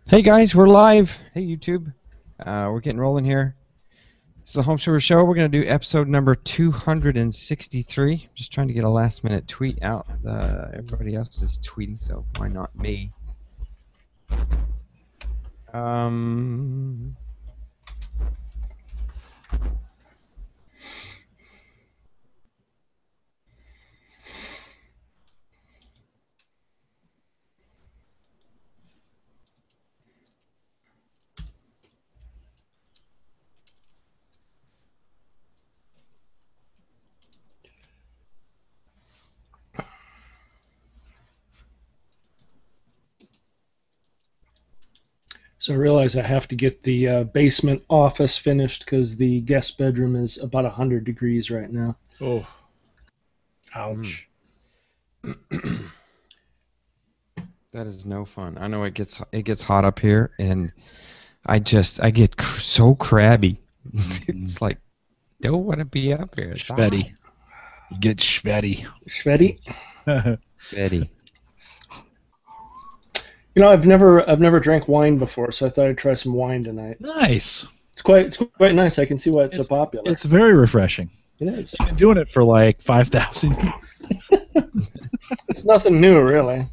Hey guys, we're live. Hey YouTube, we're getting rolling here. This is the Home Server Show. We're going to do episode number 263. Just trying to get a last minute tweet out. Everybody else is tweeting, so why not me? So I realize I have to get the basement office finished because the guest bedroom is about 100 degrees right now. Oh, ouch. That is no fun. I know it gets hot up here, and I get so crabby. It's like, don't want to be up here. It's Schvetty. You get schvetty. Schvetty? Schvetty. You know, I've never drank wine before, so I thought I'd try some wine tonight. Nice. It's quite nice. I can see why it's so popular. It's very refreshing. It is. I've been doing it for like 5,000 years. It's nothing new, really.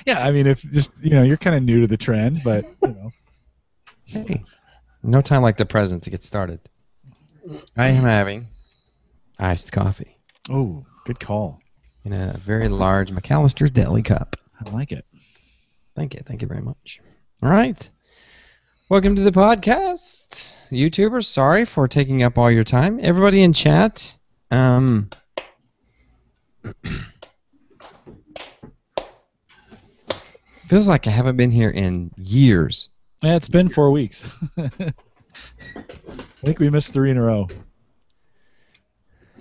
Yeah, I mean, if just you're kind of new to the trend, but Hey, no time like the present to get started. I am having iced coffee Oh, good call. in a very large McAllister's Deli cup. I like it. Thank you very much. All right. Welcome to the podcast. YouTubers, sorry for taking up all your time. Everybody in chat, feels like I haven't been here in years. Yeah, it's been 4 weeks. I think we missed 3 in a row.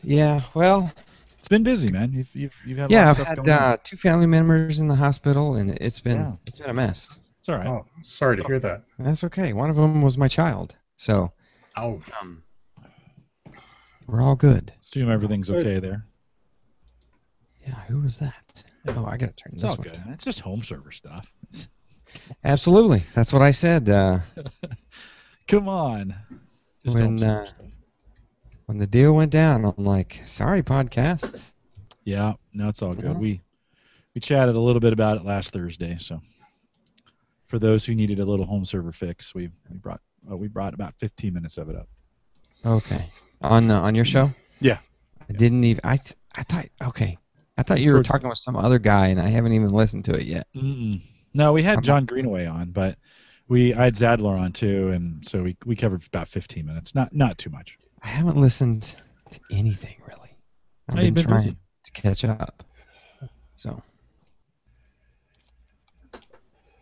Yeah, well, It's been busy, man. You've had a lot yeah, of I've stuff going on. had 2 family members in the hospital, and it's been a mess. It's all right. Oh, sorry to hear that. That's okay. One of them was my child, so Ouch. we're all good. Assume everything's okay there. Yeah, who was that? Oh, I gotta turn It's this all one good. down. It's just home server stuff. Absolutely, that's what I said. Come on. Just When, home server stuff. When the deal went down, I'm like, sorry, podcast. Yeah, no, it's all good. Yeah. We chatted a little bit about it last Thursday, so for those who needed a little home server fix, we brought about 15 minutes of it up. Okay, on your show? Yeah. I didn't even. I thought you were talking with some other guy, and I haven't even listened to it yet. Mm-mm. No, we had John Greenaway on, but I had Zadler on too, and so we covered about 15 minutes. Not too much. I haven't listened to anything really. I've you've been been trying busy. to catch up. So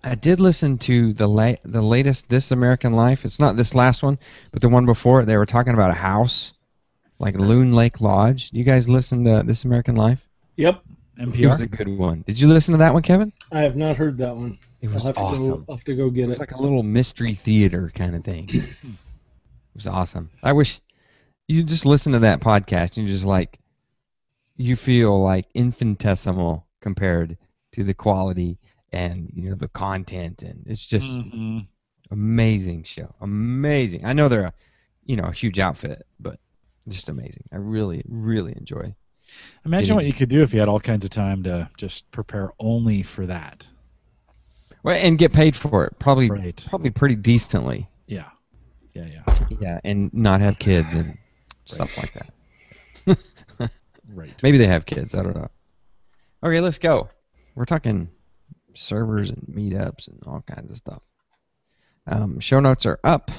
I did listen to the latest This American Life. It's not this last one, but the one before it. They were talking about a house, like Loon Lake Lodge. You guys listen to This American Life? Yep. It was NPR. a good one. Did you listen to that one, Kevin? I have not heard that one. It was I'll awesome. have to go get It was it. like a little mystery theater kind of thing. It was awesome. I wish you just listen to that podcast and you feel like infinitesimal compared to the quality and the content, and it's just amazing show. Amazing. I know they're a huge outfit, but just amazing. I really, really enjoy. Imagine what you could do if you had all kinds of time to just prepare only for that. Well, and get paid for it. Probably Right. pretty decently. Yeah. Yeah, and not have kids and stuff like that. Right. Maybe they have kids. I don't know. Okay, let's go. We're talking servers and meetups and all kinds of stuff. Show notes are up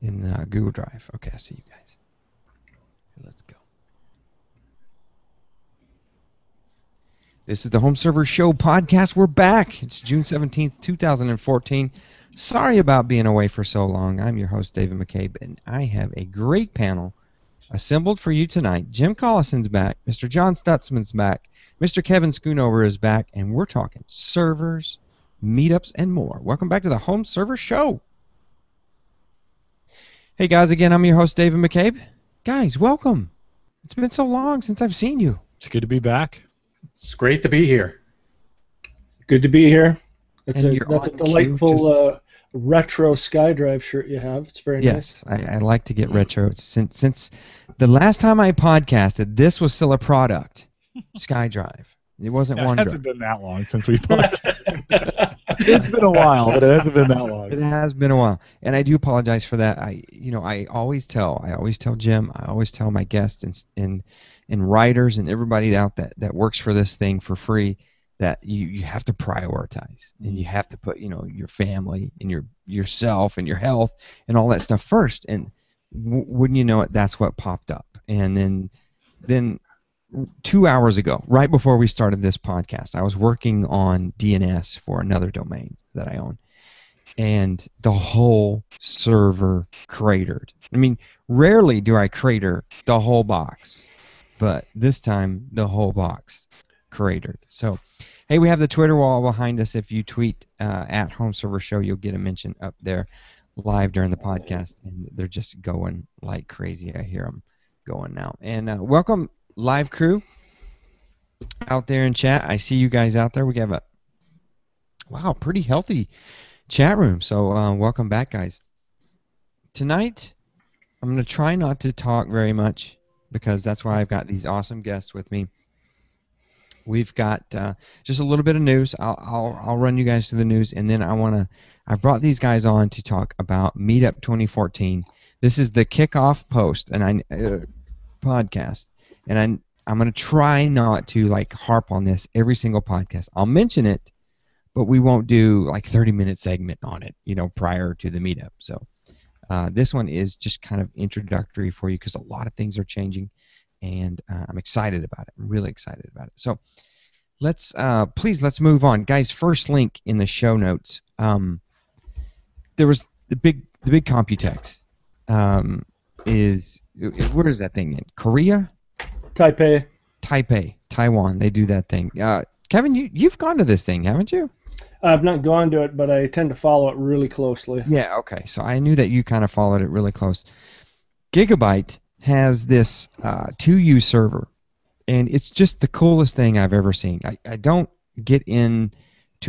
in Google Drive. Okay, I see you guys. Let's go. This is the Home Server Show podcast. We're back. It's June 17th, 2014. Sorry about being away for so long. I'm your host, David McCabe, and I have a great panel assembled for you tonight. Jim Collison's back. Mr. John Stutzman's back. Mr. Kevin Schoonover is back, and we're talking servers, meetups, and more. Welcome back to the Home Server Show. Hey, guys, again, I'm your host, David McCabe. Guys, welcome. It's been so long since I've seen you. It's good to be back. It's great to be here. Good to be here. And you're That's a on cue. delightful retro SkyDrive shirt you have. It's very nice. Yes, I like to get retro. Since the last time I podcasted, this was still a product, SkyDrive. It wasn't It hasn't OneDrive. been that long since we podcasted. It's been a while, but it hasn't been that long. It has been a while, and I do apologize for that. I always tell Jim, I always tell my guests and writers and everybody out that works for this thing for free that you have to prioritize and you have to put your family and yourself and your health and all that stuff first. And wouldn't you know it, that's what popped up. And then 2 hours ago, right before we started this podcast, I was working on DNS for another domain that I own, and the whole server cratered. I mean, rarely do I crater the whole box, but this time the whole box cratered. So, hey, we have the Twitter wall behind us. If you tweet at Home Server Show, you'll get a mention up there live during the podcast, and they're just going like crazy. I hear them going now. And welcome, live crew out there in chat. I see you guys out there. We have a pretty healthy chat room. So welcome back, guys. Tonight, I'm going to try not to talk very much because that's why I've got these awesome guests with me. We've got just a little bit of news. I'll run you guys through the news, and then I've brought these guys on to talk about Meetup 2014. This is the kickoff post and podcast, and I'm going to try not to harp on this every single podcast. I'll mention it, but we won't do 30-minute segment on it, prior to the meetup. So this one is just kind of introductory for you because a lot of things are changing, and I'm excited about it. I'm really excited about it. So let's move on, guys. First link in the show notes. There was the big Computex. Where is that thing in Korea? Taipei, Taiwan. They do that thing. Kevin, you've gone to this thing, haven't you? I've not gone to it, but I tend to follow it really closely. Yeah, okay. So I knew that you kind of followed it really close. Gigabyte has this 2U server, and it's just the coolest thing I've ever seen. I don't get into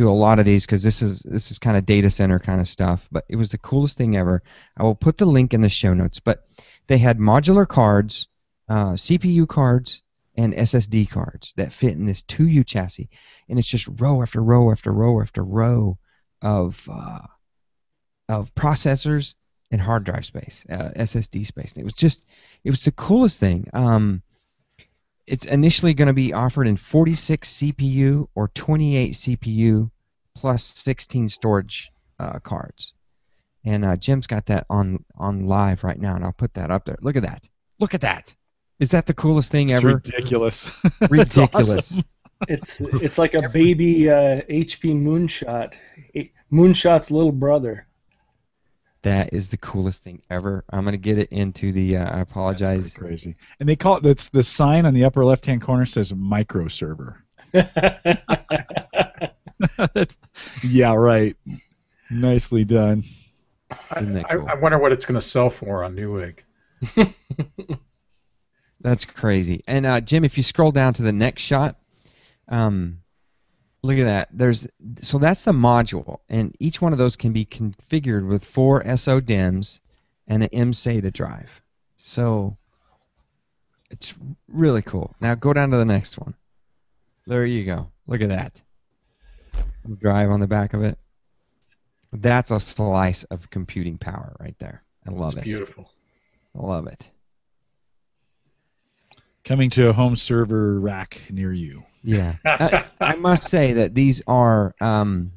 a lot of these because this is kind of data center kind of stuff, but it was the coolest thing ever. I will put the link in the show notes, but they had modular cards, CPU cards, and SSD cards that fit in this 2U chassis, and it's just row after row after row after row of processors and hard drive space, SSD space. And it was the coolest thing. It's initially going to be offered in 46 CPU or 28 CPU plus 16 storage cards. And Jim's got that on live right now, and I'll put that up there. Look at that. Look at that. Is that the coolest thing ever? It's ridiculous. Ridiculous. It's like a baby HP Moonshot. Moonshot's little brother. That is the coolest thing ever. I'm going to get it into the, I apologize. That's crazy. And they call it, that's the sign on the upper left-hand corner says micro server. Yeah, right. Nicely done. I wonder what it's going to sell for on Newegg. That's crazy. And Jim, if you scroll down to the next shot, look at that. So that's the module, and each one of those can be configured with 4 SODIMMs and an mSATA drive. So it's really cool. Now go down to the next one. There you go. Look at that. Drive on the back of it. That's a slice of computing power right there. I love it. It's beautiful. I love it. Coming to a home server rack near you. Yeah, I must say that these are 20-watt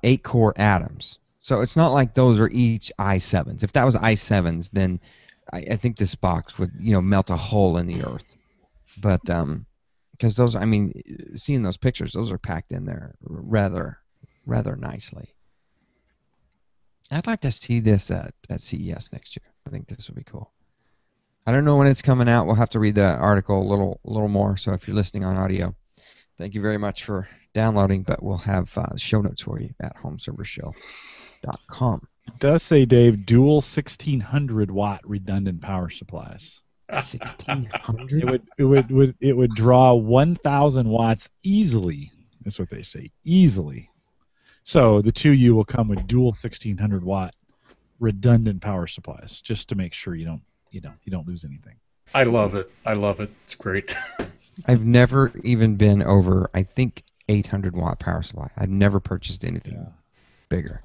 8-core Atoms. So it's not like those are each i7s. If that was i7s, then I think this box would melt a hole in the earth. But because those, I mean, seeing those pictures, those are packed in there rather nicely. I'd like to see this at CES next year. I think this would be cool. I don't know when it's coming out. We'll have to read the article a little more. So if you're listening on audio, thank you very much for downloading. But we'll have show notes for you at homeservershow.com. It does say, Dave, dual 1600 watt redundant power supplies. 1,600. It would draw 1,000 watts easily. That's what they say, easily. So the 2U will come with dual 1,600 watt redundant power supplies, just to make sure you don't lose anything. I love it. I love it. It's great. I've never even been over, I think, 800 watt power supply. I've never purchased anything bigger.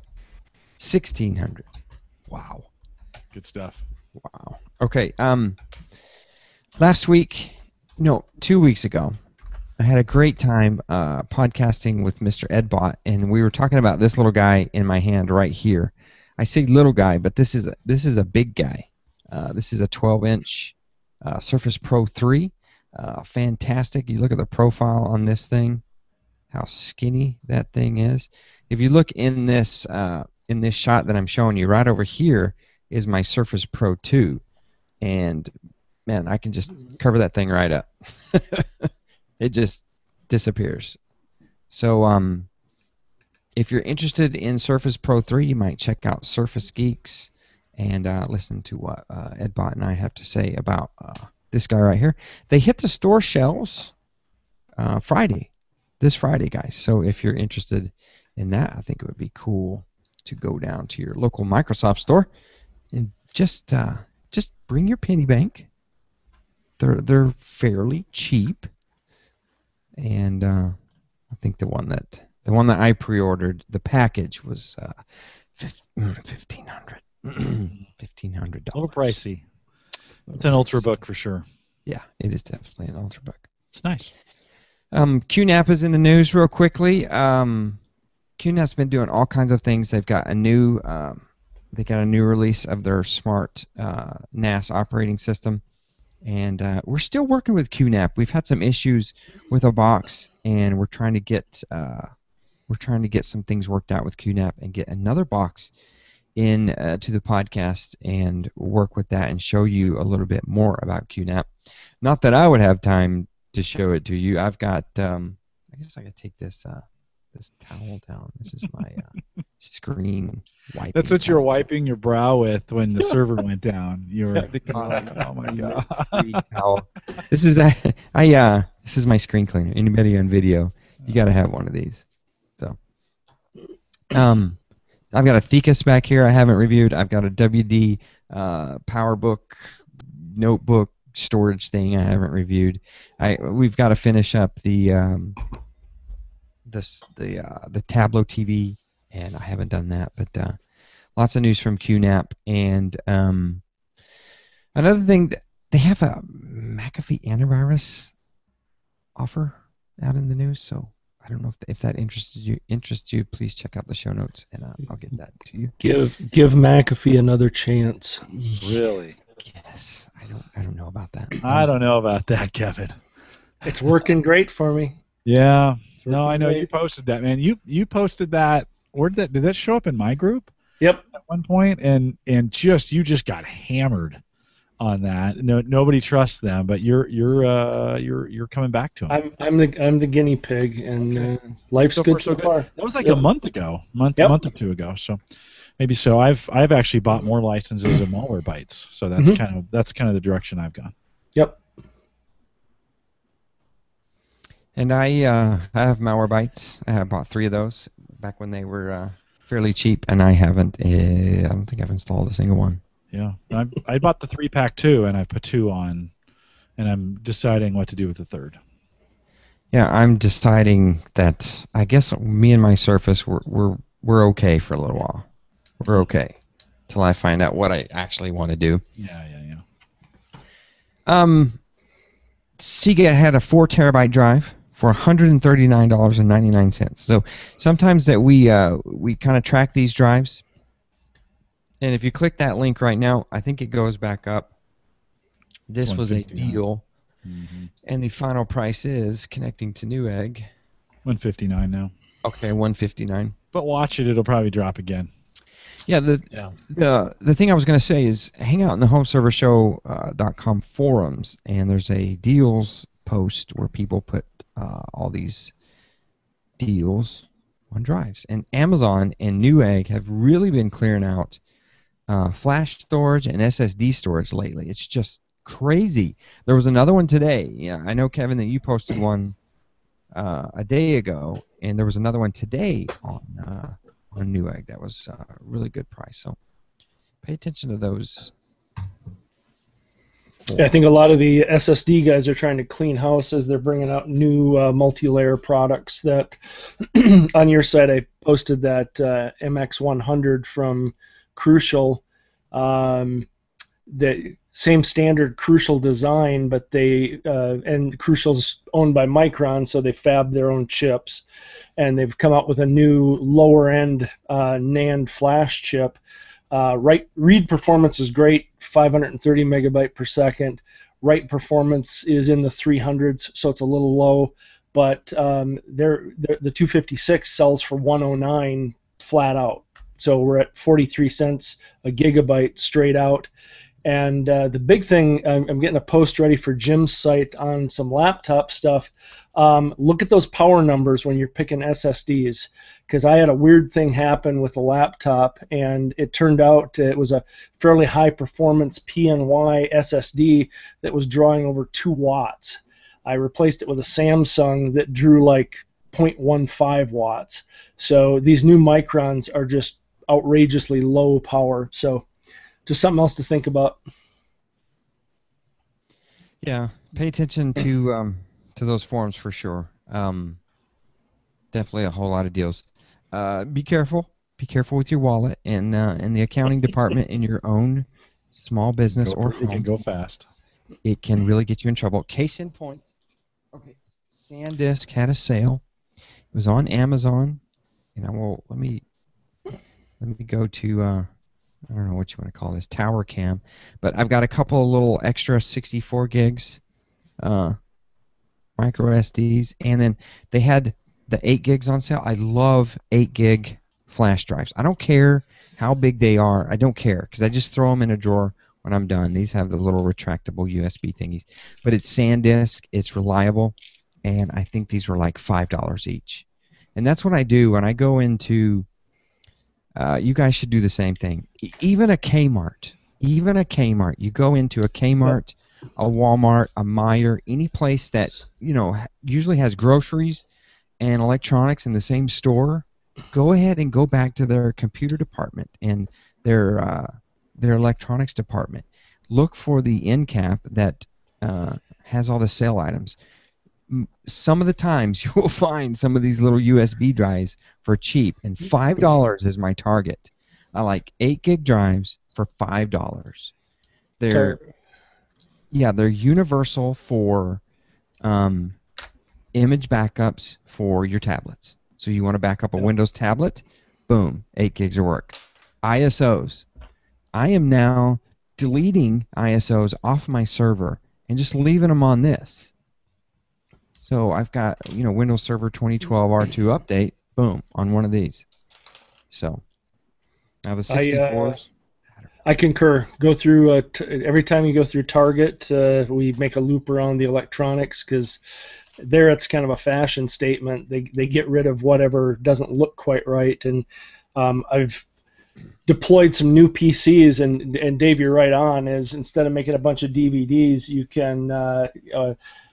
1,600. Wow. Good stuff. Wow. Okay. Last week, no, 2 weeks ago, I had a great time podcasting with Mr. Ed Bott, and we were talking about this little guy in my hand right here. I say little guy, but this is a big guy. This is a 12-inch Surface Pro 3. Fantastic. You look at the profile on this thing, how skinny that thing is. If you look in this shot that I'm showing you, right over here is my Surface Pro 2, and man, I can just cover that thing right up. It just disappears. So if you're interested in Surface Pro 3, you might check out Surface Geeks and listen to what Ed Bott and I have to say about this guy right here. They hit the store shelves this Friday, guys. So if you're interested in that, I think it would be cool to go down to your local Microsoft store and just bring your penny bank. They're fairly cheap, and I think the one that I pre-ordered, the package was $1,500. $1,500. A little pricey. It's an Ultrabook for sure. Yeah, it is definitely an Ultrabook. It's nice. QNAP is in the news real quickly. QNAP's been doing all kinds of things. They've got a new release of their smart NAS operating system, and we're still working with QNAP. We've had some issues with a box, and we're trying to get some things worked out with QNAP and get another box in to the podcast and work with that and show you a little bit more about QNAP. Not that I would have time to show it to you. I've got I guess I could take this towel down. This is my screen wiping. That's what you're wiping your brow with when the server went down. You were oh my god. This is my screen cleaner. Anybody on video, you got to have one of these. So I've got a Thecis back here I haven't reviewed. I've got a WD PowerBook notebook storage thing I haven't reviewed. We've got to finish up the Tableau TV, and I haven't done that. But lots of news from QNAP, and another thing, they have a McAfee antivirus offer out in the news. So I don't know if that interests you. Please check out the show notes, and I'll get that to you. Give McAfee another chance. Really? Yes. I don't know about that. I don't know about that, Kevin. It's working great for me. Yeah. No, I know you posted that, man. You posted that. Did that show up in my group? Yep. At one point, and you just got hammered on that. No, nobody trusts them, but you're coming back to them. I'm the guinea pig, and life's good so far. That was like a month or two ago. So maybe so. I've actually bought more licenses of Malwarebytes. So that's kind of the direction I've gone. Yep. And I have Malwarebytes. I have bought 3 of those back when they were fairly cheap, and I don't think I've installed a single one. Yeah, I bought the 3-pack too, and I put 2 on, and I'm deciding what to do with the 3rd. Yeah, I'm deciding that I guess me and my Surface we're okay for a little while. We're okay till I find out what I actually want to do. Yeah. Seagate had a 4 terabyte drive for $139.99. So sometimes that we kind of track these drives, and if you click that link right now, I think it goes back up. This was a deal, and the final price is connecting to Newegg. $159 now. Okay, $159. But watch it; it'll probably drop again. Yeah, the thing I was going to say is hang out in the HomeServerShow.com forums, and there's a deals post where people put all these deals on drives. And Amazon and Newegg have really been clearing out flash storage and SSD storage lately. It's just crazy. There was another one today. Yeah, I know, Kevin, that you posted one a day ago, and there was another one today on Newegg that was a really good price. So pay attention to those. Yeah, I think a lot of the SSD guys are trying to clean house as they're bringing out new multi-layer products. That on your site, I posted that MX100 from Crucial. The same standard Crucial design, but they and Crucial's owned by Micron, so they fab their own chips, and they've come out with a new lower end NAND flash chip. Read performance is great, 530 megabyte per second. Write performance is in the 300s, so it's a little low, but the 256 sells for 109 flat out. So we're at 43 cents a gigabyte straight out. And the big thing, I'm getting a post ready for Jim's site on some laptop stuff. Look at those power numbers when you're picking SSDs, because I had a weird thing happen with a laptop, and it turned out it was a fairly high performance PNY SSD that was drawing over 2 watts. I replaced it with a Samsung that drew like 0.15 watts. So these new Microns are just outrageously low power. So just something else to think about. Yeah, pay attention to those forums for sure. Definitely a whole lot of deals. Be careful. Be careful with your wallet and the accounting department in your own small business or home. It can go fast. It can really get you in trouble. Case in point. Okay, SanDisk had a sale. It was on Amazon, and let me go to I don't know what you want to call this, Tower Cam, but I've got a couple of little extra 64 gigs micro SDs, and then they had the 8 gigs on sale. I love 8 gig flash drives. I don't care how big they are. I don't care, because I just throw them in a drawer when I'm done. These have the little retractable USB thingies, but it's SanDisk, it's reliable, and I think these were like $5 each. And that's what I do when I go into you guys should do the same thing. Even a Kmart. You go into a Kmart, a Walmart, a Meijer, any place that usually has groceries and electronics in the same store. Go ahead and go back to their computer department and their electronics department. Look for the end cap that has all the sale items. Some of the times you will find some of these little USB drives for cheap, and $5 is my target. I like 8 gig drives for $5. They're universal for image backups for your tablets. So you want to back up a Windows tablet, boom, 8 gigs of work. ISOs. I am now deleting ISOs off my server and just leaving them on this. So I've got, Windows Server 2012 R2 update, boom, on one of these. So now the 64s. I concur. Go through every time you go through Target, we make a loop around the electronics, because there it's kind of a fashion statement. They get rid of whatever doesn't look quite right, and I've deployed some new PCs, and Dave, you're right on. Is instead of making a bunch of DVDs, you can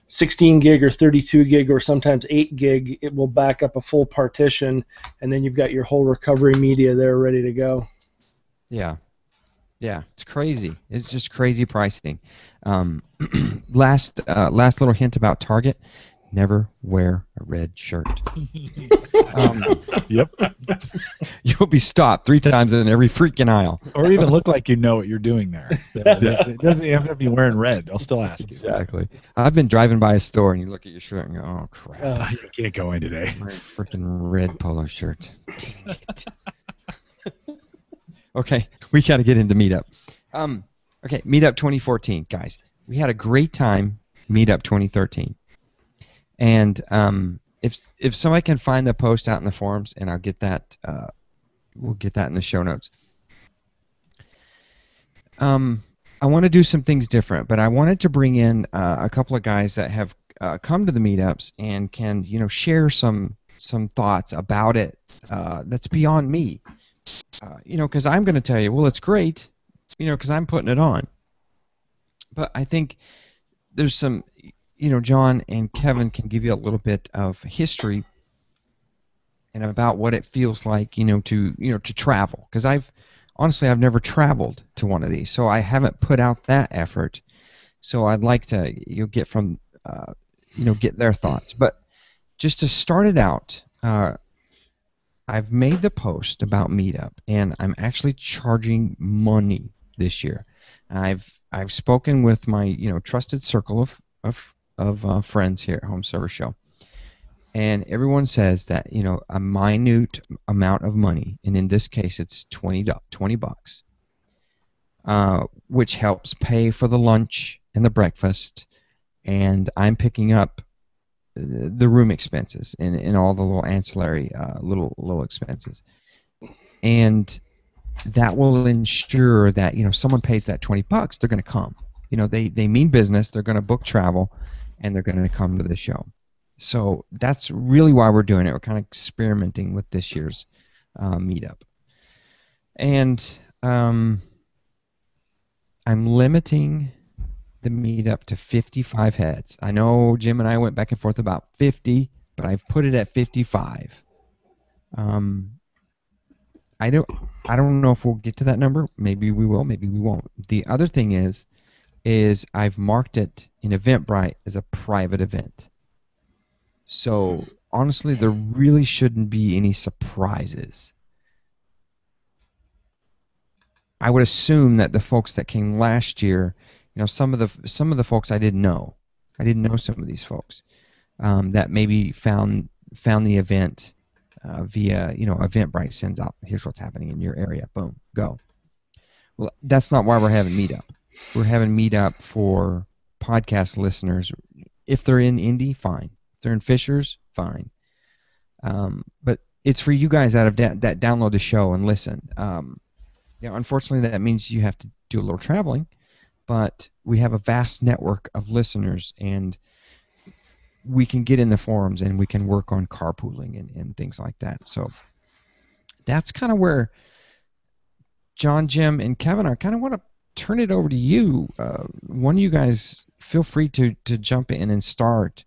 16 gig or 32 gig or sometimes 8 gig, it will back up a full partition, and then you've got your whole recovery media there ready to go. Yeah, it's crazy. It's just crazy pricing. Last little hint about Target: never wear a red shirt. Yep. You'll be stopped 3 times in every freaking aisle. Or even look like you know what you're doing there. It doesn't have to be wearing red. They'll still ask you. Exactly. I've been driving by a store and you look at your shirt and go, oh, crap. You can't go in today. My freaking red polo shirt. Dang it. Okay, we got to get into Meetup. Okay, Meetup 2014, guys. We had a great time, Meetup 2013. And if somebody can find the post out in the forums, and I'll get that, we'll get that in the show notes. I want to do some things different, but I wanted to bring in a couple of guys that have come to the meetups and can share some thoughts about it that's beyond me. Because I'm going to tell you, well, it's great, because I'm putting it on. But I think there's some, John and Kevin can give you a little bit of history and about what it feels like, to travel. Because I've never traveled to one of these, so I haven't put out that effort. So I'd like to, get from, get their thoughts. But just to start it out, I've made the post about Meetup, and I'm actually charging money this year. I've spoken with my trusted circle of friends here at Home Server Show, and everyone says that a minute amount of money, and in this case it's $20, which helps pay for the lunch and the breakfast, and I'm picking up the room expenses and all the little ancillary little expenses, and that will ensure that someone pays that $20, they're going to come. They mean business. They're going to book travel, and they're going to come to the show. So that's really why we're doing it. We're kind of experimenting with this year's meetup, and I'm limiting the meetup to 55 heads. I know Jim and I went back and forth about 50, but I've put it at 55. I don't know if we'll get to that number. Maybe we will, maybe we won't. The other thing is I've marked it in Eventbrite as a private event. So honestly, there really shouldn't be any surprises. I would assume that the folks that came last year, some of the folks I didn't know. I didn't know some of these folks that maybe found the event via Eventbrite sends out, here's what's happening in your area. Boom, go. Well, that's not why we're having Meetup. We're having Meetup for podcast listeners. If they're in Indy, fine. If they're in Fishers, fine. But it's for you guys that download the show and listen. Unfortunately, that means you have to do a little traveling, but we have a vast network of listeners, and we can get in the forums and we can work on carpooling and things like that. So that's kind of where John, Jim, and Kevin, I kind of want to turn it over to you. One of you guys, feel free to jump in and start,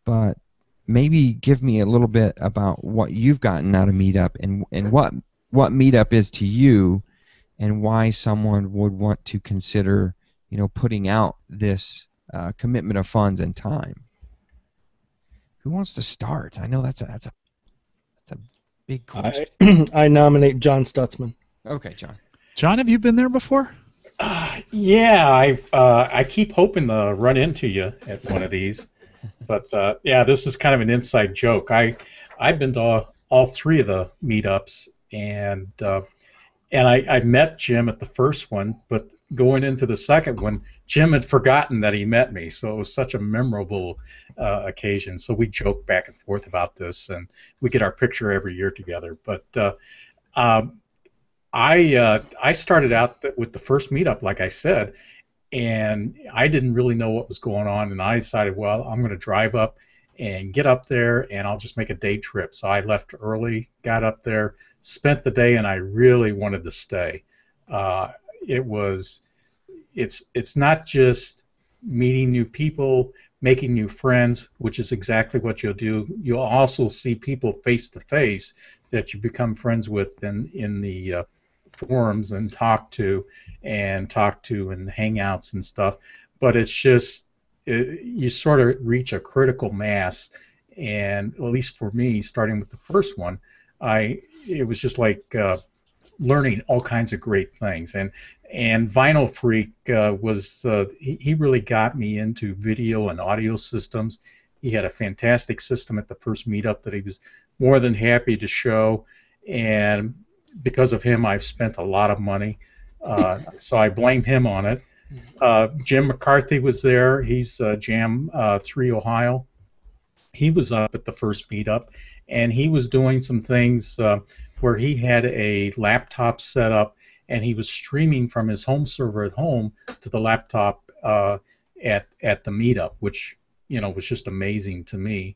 but maybe give me a little bit about what you've gotten out of Meetup and what Meetup is to you, and why someone would want to consider, putting out this commitment of funds and time. Who wants to start? I know that's a big question. I nominate John Stutzman. Okay, John. John, have you been there before? Yeah, I keep hoping to run into you at one of these, but yeah, this is kind of an inside joke. I've been to all three of the meetups, and I met Jim at the first one, but going into the second one, Jim had forgotten that he met me, so it was such a memorable occasion. So we joke back and forth about this, and we get our picture every year together. But I started out with the first meetup, like I said, and I didn't really know what was going on, and I decided, well, I'm going to drive up and get up there, and I'll just make a day trip. So I left early, got up there, spent the day, and I really wanted to stay. It's not just meeting new people, making new friends, which is exactly what you'll do. You'll also see people face to face that you become friends with in the forums and talk to and hangouts and stuff. But it's just you sort of reach a critical mass, and at least for me, starting with the first one, it was just like learning all kinds of great things. And Vinyl Freak was he really got me into video and audio systems. He had a fantastic system at the first meetup that he was more than happy to show, and because of him, I've spent a lot of money. So I blame him on it. Jim McCarthy was there. He's Jam 3 Ohio. He was up at the first meetup, and he was doing some things where he had a laptop set up, and he was streaming from his home server at home to the laptop at the meetup, which was just amazing to me.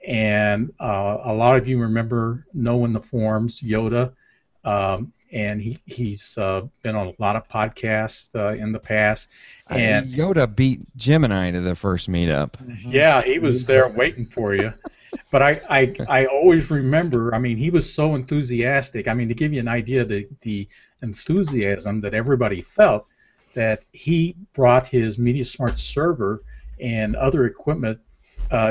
And a lot of you know in the forums, Yoda. and he's been on a lot of podcasts in the past. And Yoda beat Gemini to the first meetup. yeah, he was there waiting for you. But I always remember, I mean, he was so enthusiastic. I mean, to give you an idea, the enthusiasm that everybody felt, that he brought his MediaSmart server and other equipment.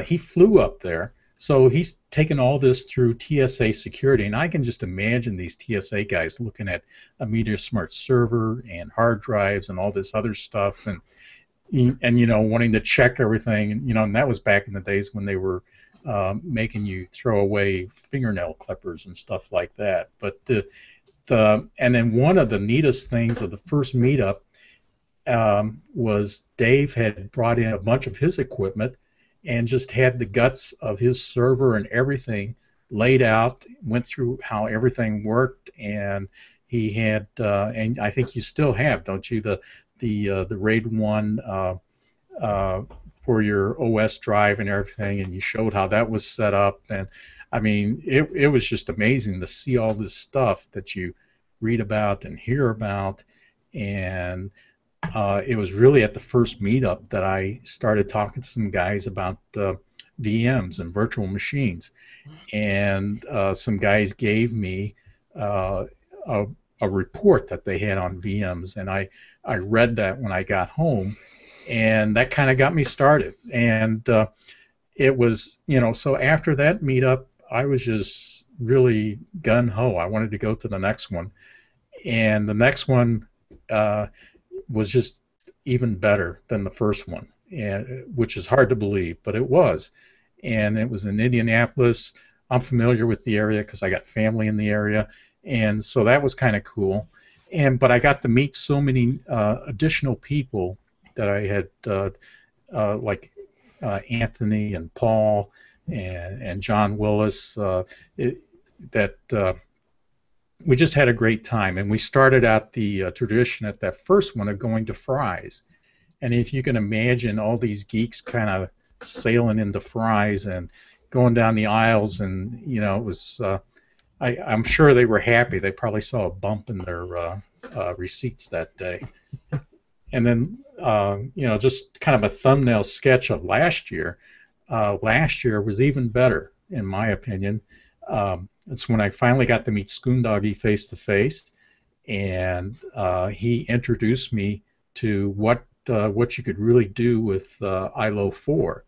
He flew up there. So he's taken all this through TSA security. And I can just imagine these TSA guys looking at a MediaSmart server and hard drives and all this other stuff. And wanting to check everything. And that was back in the days when they were making you throw away fingernail clippers and stuff like that. But and then one of the neatest things of the first meetup was Dave had brought in a bunch of his equipment and just had the guts of his server and everything laid out, went through how everything worked, and he had, and I think you still have, don't you, the RAID 1 for your OS drive and everything, and you showed how that was set up. And I mean, it was just amazing to see all this stuff that you read about and hear about. And it was really at the first meetup that I started talking to some guys about VMs and virtual machines. And some guys gave me a report that they had on VMs, and I read that when I got home, and that kind of got me started. And it was, so after that meetup, I was just really gun-ho. I wanted to go to the next one. And the next one was just even better than the first one, which is hard to believe, but it was. And it was in Indianapolis. I'm familiar with the area because I got family in the area, and so that was kind of cool. But I got to meet so many additional people that I had, like Anthony and Paul and John Willis, that we just had a great time. And we started out the tradition at that first one of going to Fry's. And if you can imagine all these geeks kind of sailing into Fry's and going down the aisles, and it was, I'm sure they were happy. They probably saw a bump in their receipts that day. And then, just kind of a thumbnail sketch of last year. Last year was even better, in my opinion. It's when I finally got to meet Skoondoggy face to face, and he introduced me to what you could really do with ILO 4.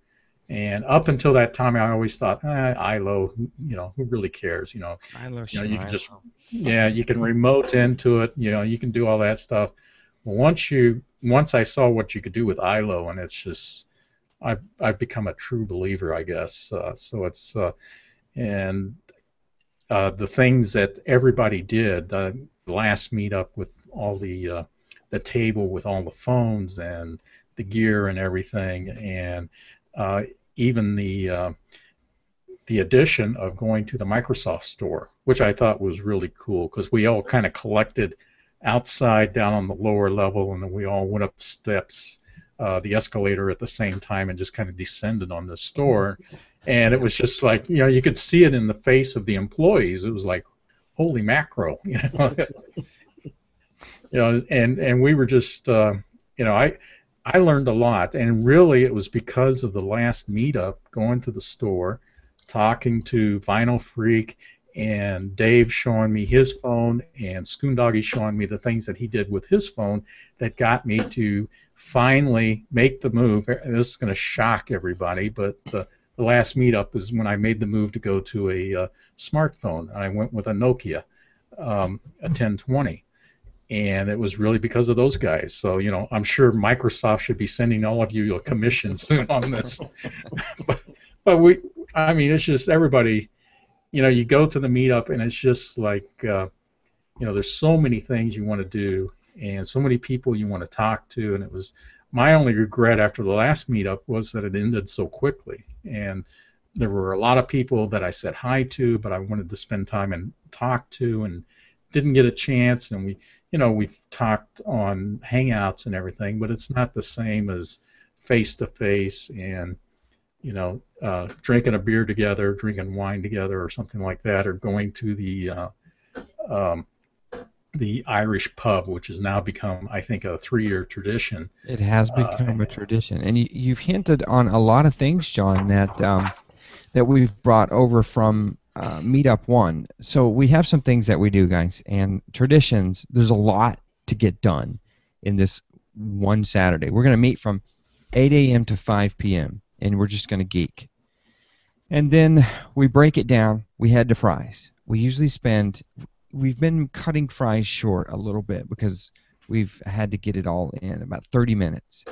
And up until that time, I always thought, ILO, who really cares? You can just, you can remote into it. You can do all that stuff. Well, once I saw what you could do with ILO, and it's just, I've become a true believer, I guess. So it's and the things that everybody did, the last meetup with all the table with all the phones and the gear and everything, and even the addition of going to the Microsoft store, which I thought was really cool because we all kind of collected outside down on the lower level, and then we all went up the steps, the escalator at the same time, and just kind of descended on the store. And it was just like, you could see it in the face of the employees. It was like, holy mackerel, and we were just, I learned a lot, and really it was because of the last meetup, going to the store, talking to Vinyl Freak, and Dave showing me his phone, and Skoondoggy showing me the things that he did with his phone, that got me to finally make the move. This is going to shock everybody, but the last meetup is when I made the move to go to a smartphone. I went with a Nokia, a 1020. And it was really because of those guys. So, I'm sure Microsoft should be sending all of you a commission soon on this. but it's just everybody, you go to the meetup, and it's just like, there's so many things you want to do and so many people you want to talk to. And it was my only regret after the last meetup was that it ended so quickly. And there were a lot of people that I said hi to, but I wanted to spend time and talk to, and didn't get a chance. And we've talked on Hangouts and everything, but it's not the same as face-to-face and, drinking a beer together, drinking wine together or something like that, or going to the the Irish pub, which has now become, I think, a 3-year tradition. It has become a tradition, and you've hinted on a lot of things, John, that we've brought over from Meetup One. So we have some things that we do, guys, and traditions. There's a lot to get done in this one Saturday. We're going to meet from 8 a.m. to 5 p.m. and we're just going to geek. And then we break it down. We head to fries. We've been cutting fries short a little bit because we've had to get it all in about 30 minutes.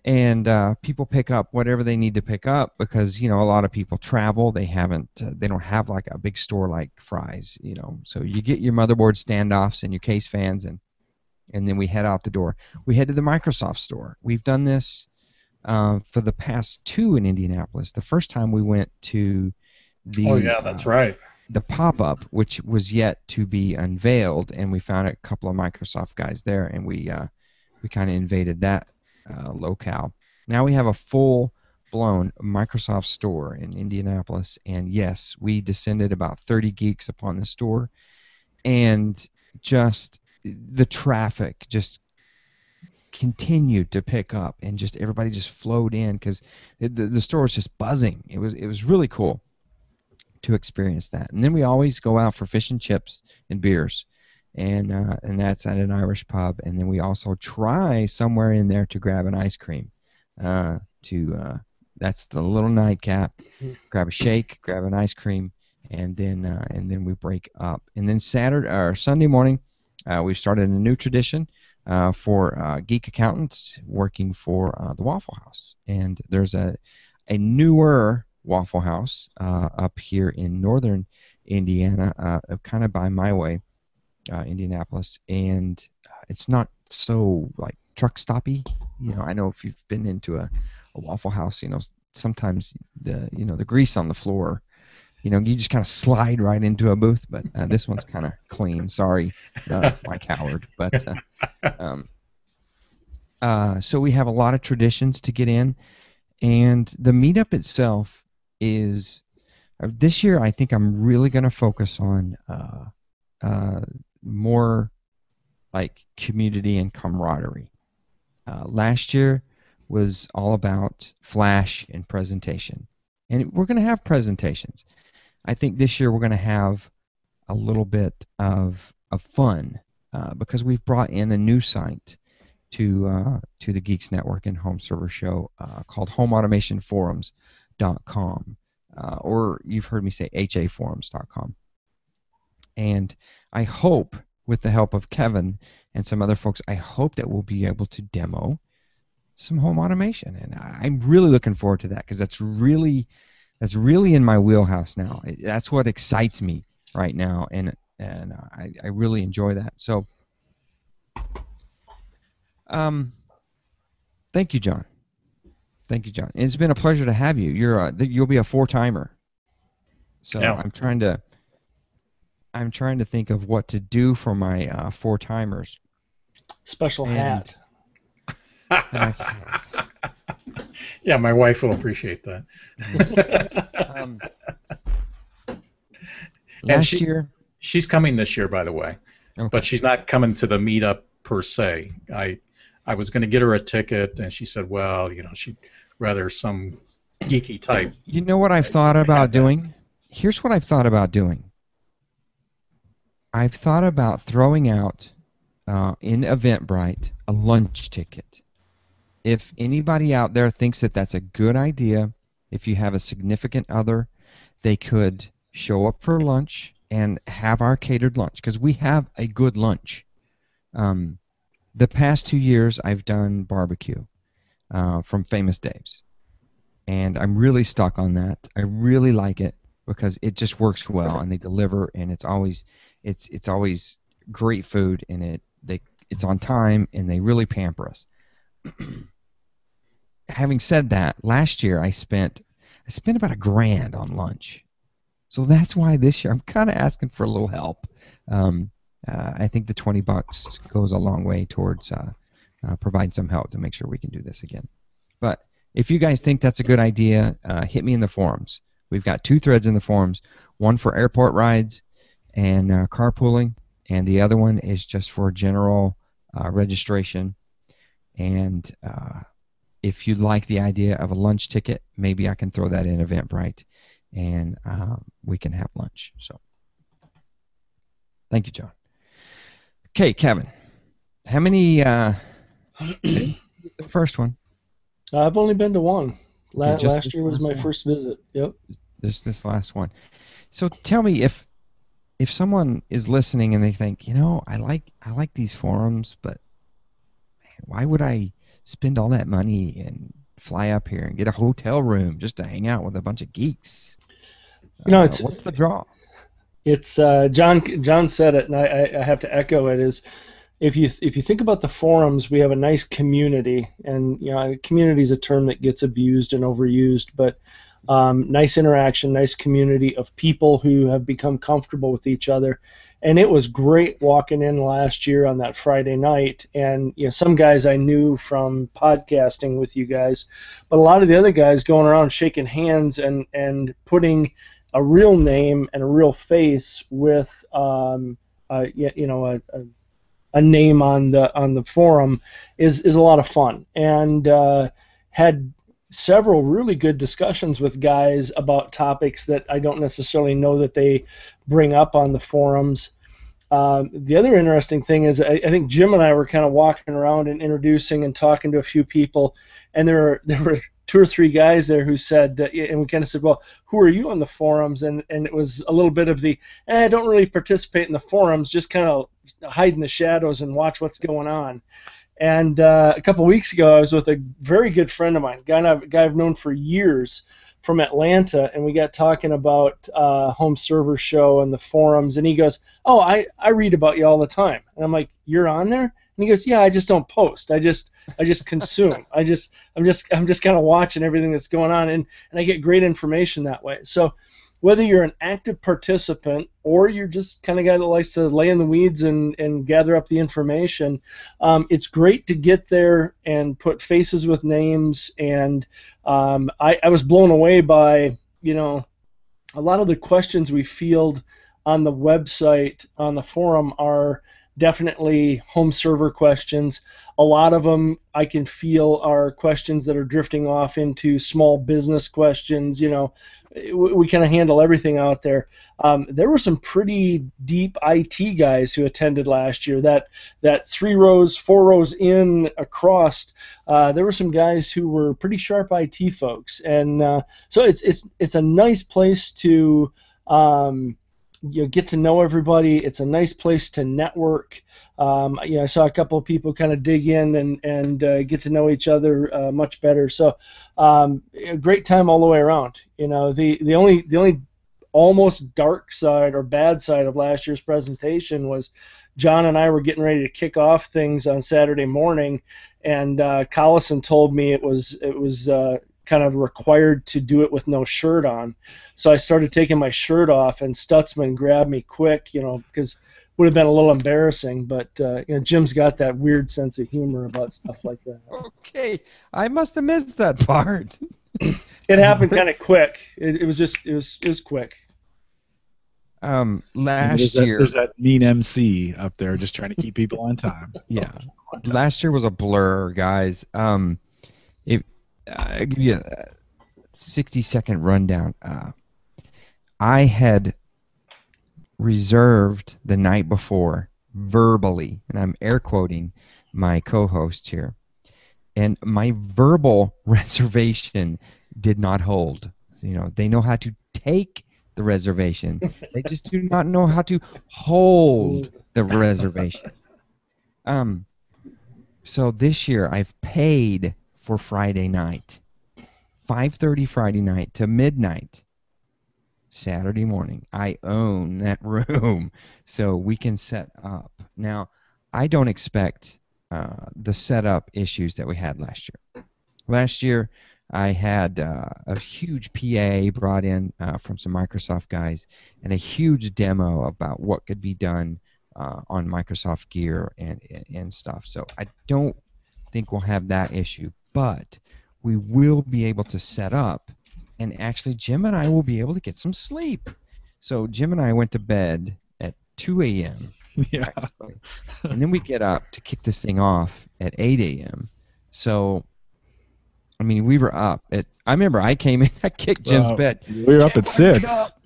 And people pick up whatever they need to pick up because a lot of people travel. They don't have like a big store like Fry's. So you get your motherboard standoffs and your case fans, and then we head out the door. We head to the Microsoft store. We've done this for the past 2 in Indianapolis. The first time we went to the Oh yeah, that's right. The pop-up, which was yet to be unveiled, and we found a couple of Microsoft guys there, and we kind of invaded that locale. Now we have a full-blown Microsoft store in Indianapolis, and yes, we descended about 30 geeks upon the store, and just the traffic just continued to pick up, and just everybody just flowed in because the store was just buzzing. It was really cool to experience that. And then we always go out for fish and chips and beers. And that's at an Irish pub, and then we also try somewhere in there to grab an ice cream. That's the little nightcap. Grab a shake, grab an ice cream, and then we break up. And then Sunday morning, we started a new tradition for geek accountants working for the Waffle House. And there's a newer Waffle House up here in northern Indiana, kind of by my way. Indianapolis, and it's not so like truck stoppy. I know if you've been into a Waffle House, sometimes the grease on the floor, you just kind of slide right into a booth. But this one's kind of clean. Sorry, Mike Howard. But so we have a lot of traditions to get in, and the meetup itself is this year. I think I'm really going to focus on. More like community and camaraderie. Last year was all about flash and presentation, and we're going to have presentations. I think this year we're going to have a little bit of fun because we've brought in a new site to the Geeks Network and Home Server Show called HomeAutomationForums.com, or you've heard me say HAForums.com. And I hope, with the help of Kevin and some other folks, I hope that we'll be able to demo some home automation. And I'm really looking forward to that because that's really in my wheelhouse now. That's what excites me right now, and I really enjoy that. So, thank you, John. Thank you, John. And it's been a pleasure to have you. You'll be a 4-timer. So yeah. I'm trying to think of what to do for my 4-timers. Special hat. Nice hat. Yeah, my wife will appreciate that. Last year, she's coming this year, by the way, okay. But she's not coming to the meetup per se. I was going to get her a ticket, and she said, well, she'd rather some geeky type. You know what I've thought about doing? Here's what I've thought about doing. I've thought about throwing out in Eventbrite a lunch ticket. If anybody out there thinks that that's a good idea, if you have a significant other, they could show up for lunch and have our catered lunch because we have a good lunch. The past 2 years I've done barbecue from Famous Dave's, and I'm really stuck on that. I really like it because it just works well, and they deliver, and it's always great food, and it's on time, and they really pamper us. Having said that, last year I spent about $1,000 on lunch, so that's why this year I'm kind of asking for a little help. I think the $20 goes a long way towards providing some help to make sure we can do this again. But if you guys think that's a good idea, hit me in the forums. We've got 2 threads in the forums, one for airport rides and carpooling, and the other one is just for general registration. And if you like the idea of a lunch ticket, maybe I can throw that in Eventbrite, and we can have lunch. So, thank you, John. Okay, Kevin, how many? The first one. I've only been to one. Okay, just Last this year was last my one? first visit. Yep. This last one. So tell me, if someone is listening and they think, I like these forums, but man, why would I spend all that money and fly up here and get a hotel room just to hang out with a bunch of geeks? It's What's the draw? It's John said it, and I have to echo it. Is if you think about the forums, we have a nice community, and community is a term that gets abused and overused, but nice interaction, nice community of people who have become comfortable with each other. And it was great walking in last year on that Friday night, and some guys I knew from podcasting with you guys, but a lot of the other guys going around shaking hands and putting a real name and a real face with a name on the forum is a lot of fun, and had several really good discussions with guys about topics that I don't necessarily know that they bring up on the forums. The other interesting thing is I think Jim and I were kind of walking around and introducing and talking to a few people, and there were 2 or 3 guys there who said, and we kind of said, well, who are you on the forums? And it was a little bit of the, I don't really participate in the forums, just kind of hide in the shadows and watch what's going on. And a couple of weeks ago, I was with a very good friend of mine, a guy I've known for years from Atlanta, and we got talking about Home Server Show and the forums, and he goes, oh, I read about you all the time. And I'm like, you're on there? And he goes, yeah, I just don't post. I just consume. I'm just kind of watching everything that's going on, and I get great information that way. So whether you're an active participant or you're just kind of guy that likes to lay in the weeds and gather up the information, it's great to get there and put faces with names. And I was blown away by, a lot of the questions we field on the website, on the forum, are definitely home server questions. A lot of them I can feel are questions that are drifting off into small business questions. We kind of handle everything out there. There were some pretty deep IT guys who attended last year. That 3 rows, 4 rows in across, there were some guys who were pretty sharp IT folks, and so it's a nice place to get to know everybody. It's a nice place to network. I saw a couple of people kind of dig in and get to know each other much better. So a great time all the way around. The only almost dark side or bad side of last year's presentation was John and I were getting ready to kick off things on Saturday morning, and Collison told me it was kind of required to do it with no shirt on. So I started taking my shirt off, and Stutzman grabbed me quick, because it would have been a little embarrassing. But Jim's got that weird sense of humor about stuff like that. Okay, I must have missed that part. It happened kind of quick. It was quick. Last year, there's that mean MC up there just trying to keep people on time. Yeah, last year was a blur, guys. I'll give you a 60-second rundown. I had reserved the night before verbally, and I'm air quoting my co-host here, and my verbal reservation did not hold. They know how to take the reservation. They just do not know how to hold the reservation. So this year I've paid for Friday night, 5:30 Friday night to midnight Saturday morning. I own that room, so we can set up. Now, I don't expect the setup issues that we had last year. Last year, I had a huge PA brought in from some Microsoft guys and a huge demo about what could be done on Microsoft gear and stuff. So I don't think we'll have that issue, but we will be able to set up, and actually Jim and I will be able to get some sleep. So Jim and I went to bed at 2 a.m. Yeah. practically. And then we get up to kick this thing off at 8 a.m. So, I mean, we were up at. I remember I came in, I kicked Jim's bed. We were up Jim, at wake 6. up.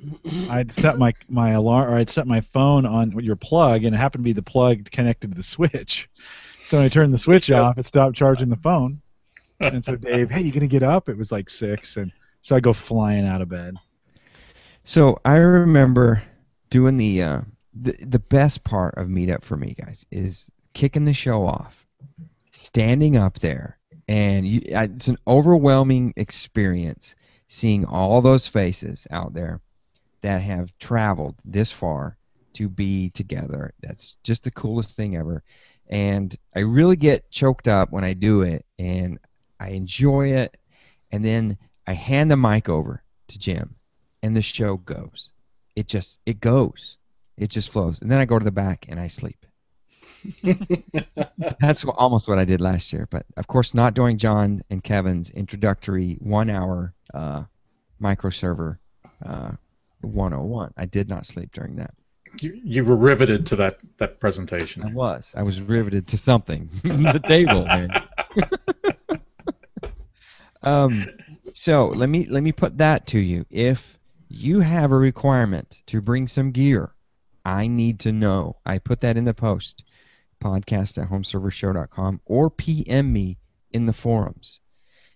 I'd set my alarm, or I'd set my phone on your plug, and it happened to be the plug connected to the switch. So when I turned the switch off, it stopped charging the phone. And so Dave, hey, you gonna get up? It was like 6, and so I go flying out of bed. So I remember doing the best part of Meetup for me, guys, is kicking the show off, standing up there, and it's an overwhelming experience seeing all those faces out there that have traveled this far to be together. That's just the coolest thing ever. And I really get choked up when I do it, and I enjoy it. And then I hand the mic over to Jim, and the show goes. It goes. It just flows. And then I go to the back and I sleep. That's almost what I did last year. But, of course, not during John and Kevin's introductory 1-hour microserver 101. I did not sleep during that. You were riveted to that presentation. I was riveted to something. The table, man. So let me put that to you. If you have a requirement to bring some gear, I need to know. I put that in the post, podcast@homeservershow.com, or PM me in the forums.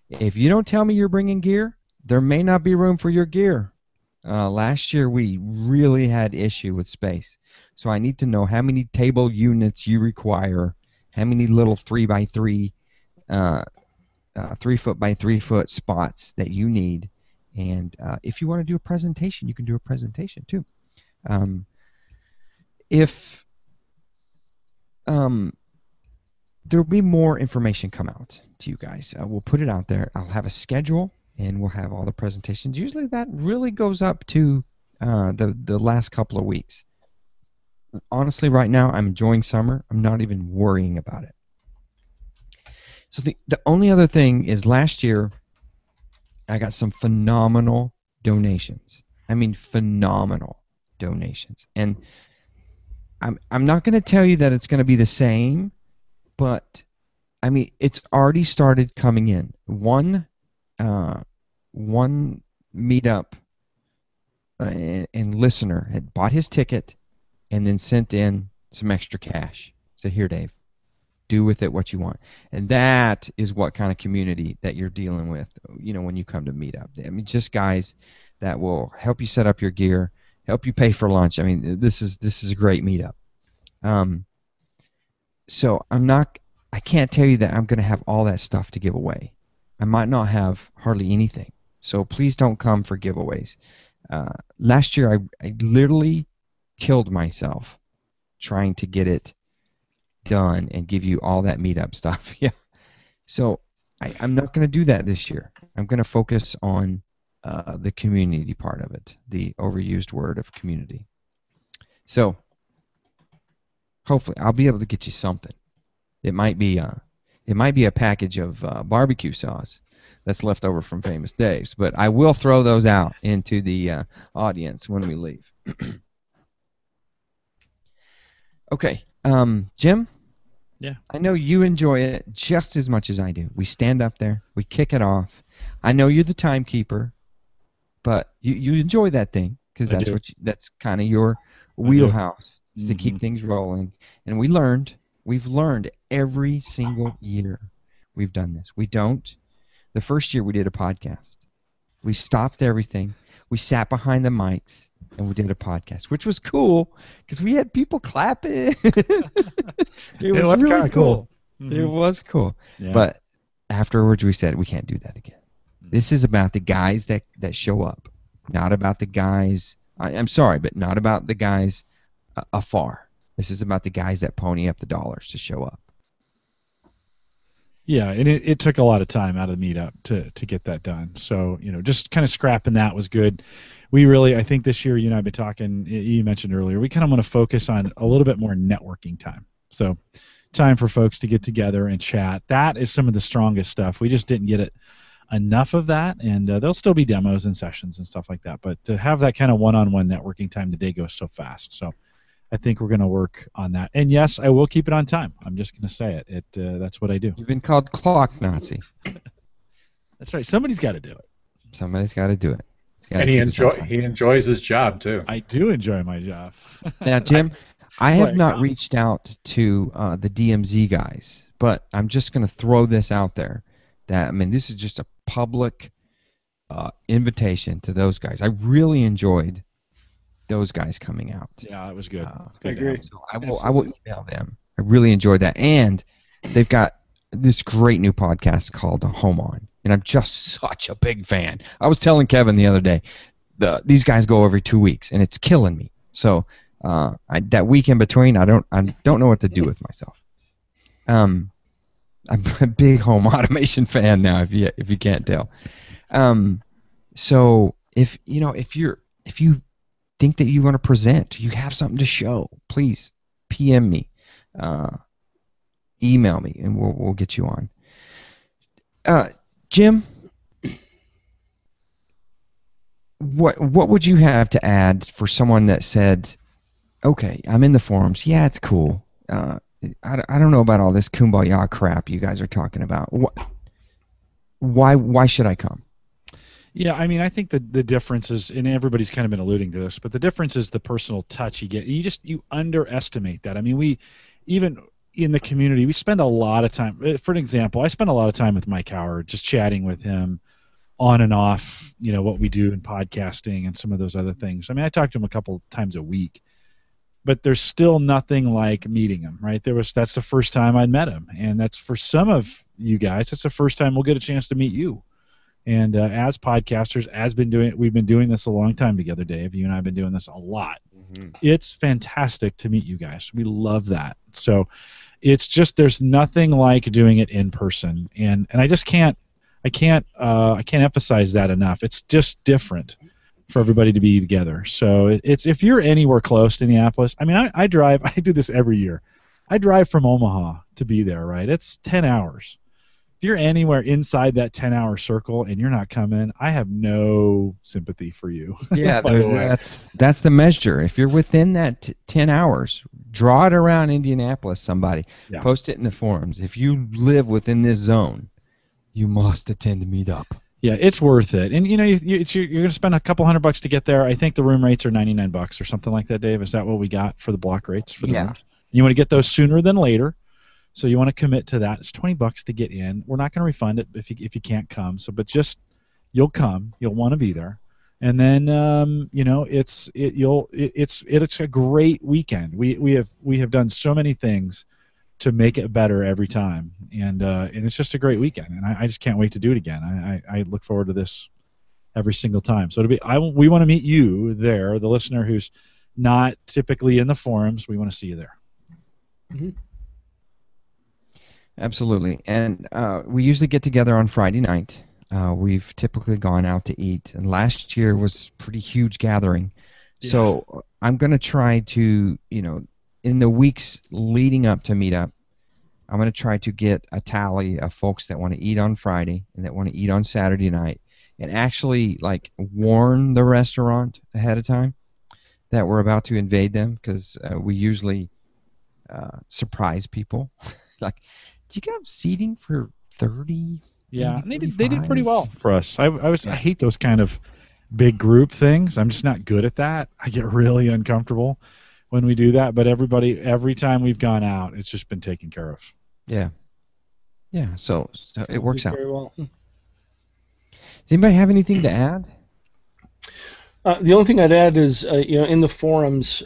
If you don't tell me you're bringing gear, there may not be room for your gear. Last year we really had issue with space, so I need to know how many table units you require, how many little 3x3, 3 foot by 3 foot spots that you need, and if you want to do a presentation, you can do a presentation too. If there'll be more information come out to you guys, we'll put it out there. I'll have a schedule, and we'll have all the presentations. Usually that really goes up to the last couple of weeks. Honestly, right now, I'm enjoying summer. I'm not even worrying about it. So the only other thing is last year, I got some phenomenal donations. I mean, phenomenal donations. And I'm not going to tell you that it's going to be the same, but, I mean, it's already started coming in. One meetup and listener had bought his ticket and then sent in some extra cash. Said, here, Dave, do with it what you want. And that is what kind of community that you're dealing with, when you come to Meetup. I mean, just guys that will help you set up your gear, help you pay for lunch. I mean, this is a great Meetup. So I can't tell you that I'm going to have all that stuff to give away. I might not have hardly anything. So please don't come for giveaways. Last year I literally killed myself trying to get it done and give you all that Meetup stuff. Yeah. So I'm not going to do that this year. I'm going to focus on the community part of it, the overused word of community. So hopefully I'll be able to get you something. It might be a package of barbecue sauce that's left over from Famous Dave's, but I will throw those out into the audience when we leave. Okay, Jim? Yeah. I know you enjoy it just as much as I do. We stand up there, we kick it off. I know you're the timekeeper, but you enjoy that thing because that's kind of your wheelhouse is to keep things rolling. And we've learned every single year we've done this. The first year we did a podcast. We stopped everything. We sat behind the mics and we did a podcast, which was cool because we had people clapping. It was really kind of cool. It was cool. Yeah. But afterwards we said we can't do that again. This is about the guys that show up, not about the guys. I'm sorry, but not about the guys afar. This is about the guys that pony up the dollars to show up. Yeah, and it took a lot of time out of the Meetup to get that done. So, just kind of scrapping that was good. We really, I think this year, you and I have been talking, you mentioned earlier, we kind of want to focus on a little bit more networking time. So time for folks to get together and chat. That is some of the strongest stuff. We just didn't get it enough of that, and there'll still be demos and sessions and stuff like that. But to have that kind of one-on-one networking time, the day goes so fast. So I think we're going to work on that. And yes, I will keep it on time. I'm just going to say it. That's what I do. You've been called clock Nazi. That's right. Somebody's got to do it. Somebody's got to do it. And he enjoys his job too. I do enjoy my job. Now, Jim, I have Right. not reached out to the DMZ guys, but I'm just going to throw this out there. That, I mean, this is just a public invitation to those guys. I really enjoyed those guys coming out. Yeah, it was good. I agree. So I will email them. I really enjoyed that, and they've got this great new podcast called Home On, and I'm just such a big fan. I was telling Kevin the other day, these guys go every 2 weeks, and it's killing me. So that week in between, I don't know what to do with myself. I'm a big home automation fan now, if you can't tell. So if you think that you want to present, you have something to show, please PM me, email me, and we'll get you on. Jim, what would you have to add for someone that said, okay, I'm in the forums, yeah, it's cool, I don't know about all this kumbaya crap you guys are talking about. Why should I come? Yeah, I mean, I think the difference is, and everybody's kind of been alluding to this, but the difference is the personal touch you get. You underestimate that. I mean, we even in the community, we spend a lot of time. For an example, I spend a lot of time with Mike Howard, just chatting with him on and off, what we do in podcasting and some of those other things. I mean, I talk to him a couple times a week, but there's still nothing like meeting him, right? That's the first time I'd met him, and that's for some of you guys, that's the first time we'll get a chance to meet you. And as podcasters, we've been doing this a long time together, Dave. You and I have been doing this a lot. Mm-hmm. It's fantastic to meet you guys. We love that. So it's just, there's nothing like doing it in person, and I just can't emphasize that enough. It's just different for everybody to be together. So it's, if you're anywhere close to Indianapolis, I mean, I drive. I do this every year. I drive from Omaha to be there. Right? It's 10 hours. If you're anywhere inside that 10-hour circle and you're not coming, I have no sympathy for you. Yeah, that's the measure. If you're within that 10 hours, draw it around Indianapolis, somebody. Yeah. Post it in the forums. If you live within this zone, you must attend a Meetup. Yeah, it's worth it. And, you're going to spend a couple $100 to get there. I think the room rates are $99 or something like that, Dave. Is that what we got for the block rates for the rooms? You want to get those sooner than later. So you want to commit to that. It's $20 to get in. We're not going to refund it if you can't come. So, but just you'll come. You'll want to be there, and then it's a great weekend. We have done so many things to make it better every time, and it's just a great weekend. And I just can't wait to do it again. I look forward to this every single time. So we want to meet you there, the listener who's not typically in the forums. We want to see you there. Mm-hmm. Absolutely, and we usually get together on Friday night. We've typically gone out to eat, and last year was a pretty huge gathering. Yeah. So I'm going to try to, in the weeks leading up to Meetup, I'm going to try to get a tally of folks that want to eat on Friday and that want to eat on Saturday night, and actually warn the restaurant ahead of time that we're about to invade them, because we usually surprise people. Do you have seating for 30? Yeah, and they did pretty well for us. I hate those kind of big group things. I'm just not good at that. I get really uncomfortable when we do that. But every time we've gone out, it's just been taken care of. Yeah. Yeah. So it works out. Very well. Does anybody have anything to add? The only thing I'd add is, in the forums,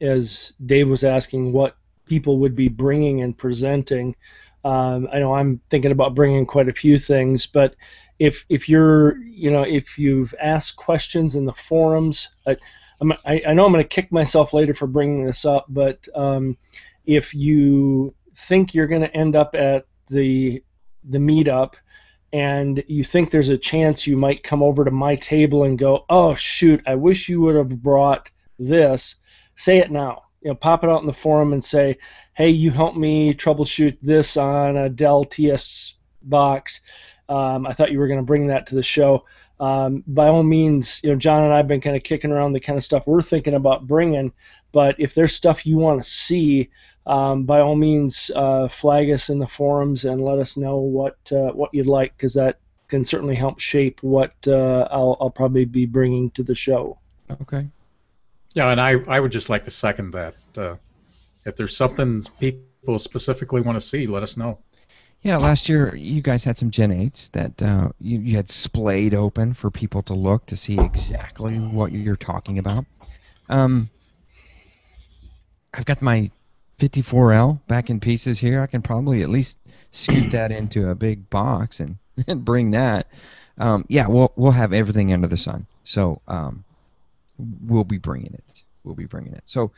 as Dave was asking what people would be bringing and presenting. I know I'm thinking about bringing quite a few things, but if you've asked questions in the forums, I know I'm going to kick myself later for bringing this up, but if you think you're going to end up at the Meetup and you think there's a chance you might come over to my table and go, oh shoot, I wish you would have brought this, say it now. Pop it out in the forum and say, hey, you helped me troubleshoot this on a Dell TS box. I thought you were going to bring that to the show. by all means, John and I have been kind of kicking around the kind of stuff we're thinking about bringing. But if there's stuff you want to see, by all means, flag us in the forums and let us know what you'd like, because that can certainly help shape what I'll probably be bringing to the show. Okay. Yeah, and I would just like to second that. If there's something people specifically want to see, let us know. Yeah, last year you guys had some Gen 8s that you had splayed open for people to look to see exactly what you're talking about. I've got my 54L back in pieces here. I can probably at least scoot that into a big box and bring that. Yeah, we'll have everything under the sun. So we'll be bringing it. So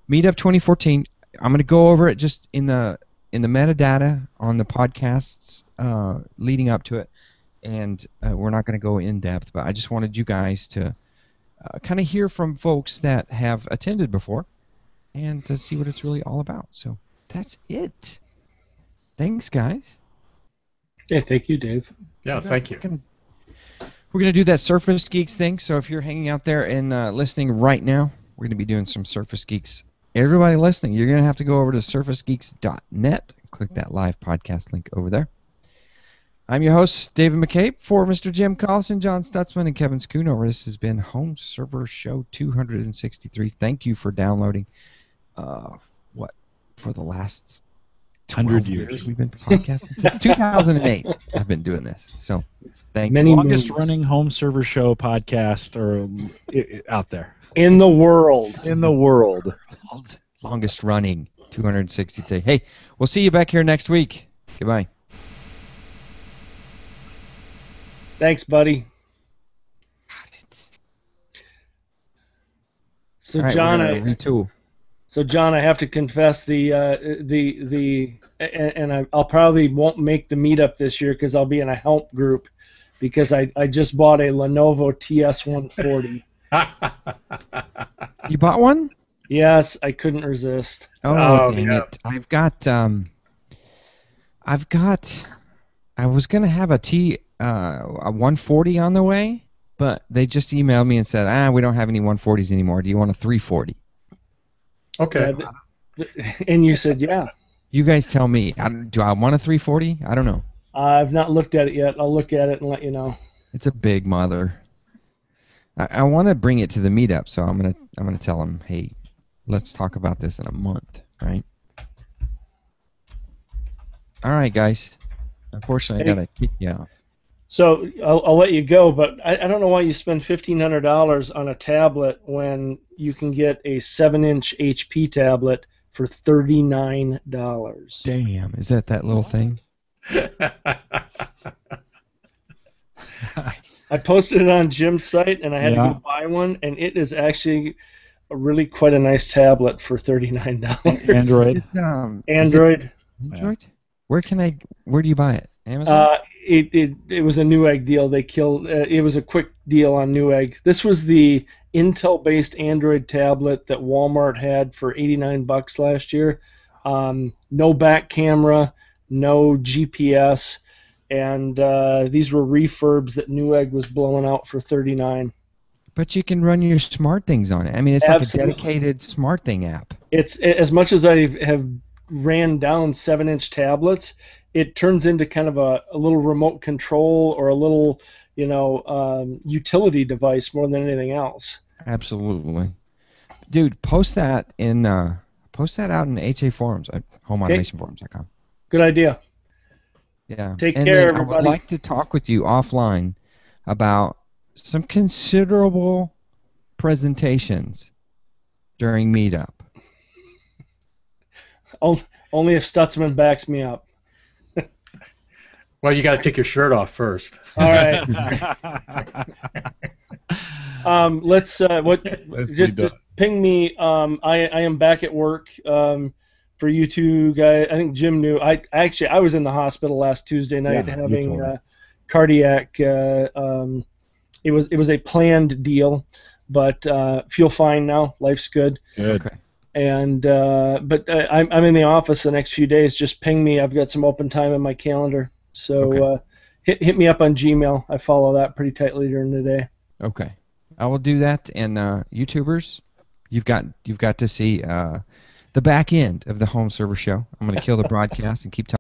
Meetup 2014. I'm going to go over it just in the metadata on the podcasts leading up to it, and we're not going to go in depth. But I just wanted you guys to kind of hear from folks that have attended before, and to see what it's really all about. So that's it. Thanks, guys. Yeah, thank you, Dave. Yeah, thank you. We're going to do that Surface Geeks thing, so if you're hanging out there and listening right now, we're going to be doing some Surface Geeks. Everybody listening, you're going to have to go over to surfacegeeks.net, click that live podcast link over there. I'm your host, David McCabe, for Mr. Jim Collison, John Stutzman, and Kevin Schoonover. This has been Home Server Show 263. Thank you for downloading. For the last 100 years. We've been podcasting since 2008. I've been doing this. So thank you. Longest running home server show podcast out there. In the world. Longest running 263. Hey, we'll see you back here next week. Goodbye. Thanks, buddy. Got it. So, All right, John, retool. So, John, I have to confess I'll probably won't make the meetup this year because I'll be in a help group because I just bought a Lenovo TS140. You bought one? Yes, I couldn't resist. Oh, dang yeah. it! I was gonna have a 140 on the way, but they just emailed me and said, we don't have any 140s anymore. Do you want a 340? Okay. And you said, yeah. You guys tell me. Do I want a 340? I don't know. I've not looked at it yet. I'll look at it and let you know. It's a big mother. I want to bring it to the meetup, so I'm gonna tell them, hey, let's talk about this in a month, right? All right, guys. Unfortunately, I gotta kick you out. So I'll let you go, but I don't know why you spend $1,500 on a tablet when you can get a 7-inch HP tablet for $39. Damn, is that little thing? I posted it on Jim's site, and I had to go buy one, and it is actually really quite a nice tablet for $39. Android. Android. Android? Where do you buy it? Amazon? It was a Newegg deal. They killed. It was a quick deal on Newegg. This was the Intel-based Android tablet that Walmart had for $89 last year. No back camera, no GPS, and these were refurbs that Newegg was blowing out for $39. But you can run your smart things on it. I mean, it's Absolutely. like a dedicated smart thing app. It's as much as I have ran down 7-inch tablets, it turns into kind of a little remote control or a little, utility device more than anything else. Absolutely, dude. Post that out in HA forums at homeautomationforums.com. Good idea. Yeah. Take and care, then everybody. I would like to talk with you offline about some considerable presentations during Meetup. Only if Stutzman backs me up. Well, you got to take your shirt off first. All right. Let's just ping me. I am back at work. For you two guys, I think Jim knew. I was in the hospital last Tuesday night having cardiac. It was a planned deal, but feel fine now. Life's good. Good. Okay. And but I'm in the office the next few days. Just ping me. I've got some open time in my calendar. So hit me up on Gmail. I follow that pretty tightly during the day. Okay, I will do that. And YouTubers, you've got to see the back end of the home server show. I'm going to kill the broadcast and keep talking.